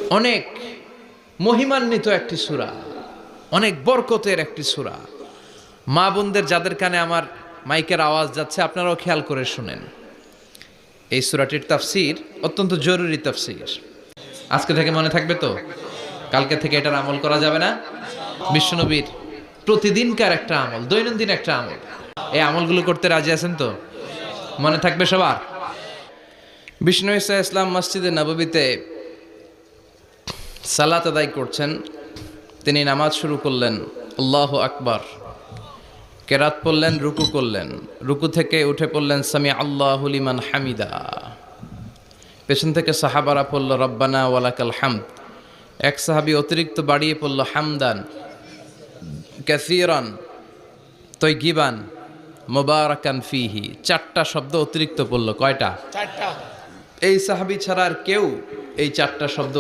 অনেক মহিমান্বিত একটি সূরা, অনেক বরকতের একটি সূরা। মা বোনদের যাদের কানে আমার মাইকের আওয়াজ যাচ্ছে, আপনারাও খেয়াল করে শুনেন। এই সূরাটির তাফসীর অত্যন্ত জরুরি তাফসীর। আজকে থেকে মনে থাকবে তো? কালকে থেকে এটার আমল করা যাবে না? বিশ্বনবীর প্রতিদিনকার একটা আমল, দৈনন্দিন একটা আমল। এই আমলগুলো করতে রাজি আছেন তো? মনে থাকবে সবার? বিষ্ণু ঈসা ইসলাম মসজিদে নববীতে সালাত আদায় করছেন। তিনি নামাজ শুরু করলেন, আল্লাহু আকবার, কেরাত পড়লেন, রুকু করলেন, রুকু থেকে উঠে পড়লেন সামি আল্লাহু লিমান হামিদা। পেছন থেকে সাহাবারা পড়ল রব্বানা ওয়ালাকাল হামদ। এক সাহাবী অতিরিক্ত বাড়িয়ে পড়ল হামদান কাসীরান তয়্যিবান মুবারাকান ফিহি। চারটা শব্দ অতিরিক্ত পড়ল। কয়টা? চারটা। এই সাহাবী ছাড়া আর কেউ এই চারটা শব্দ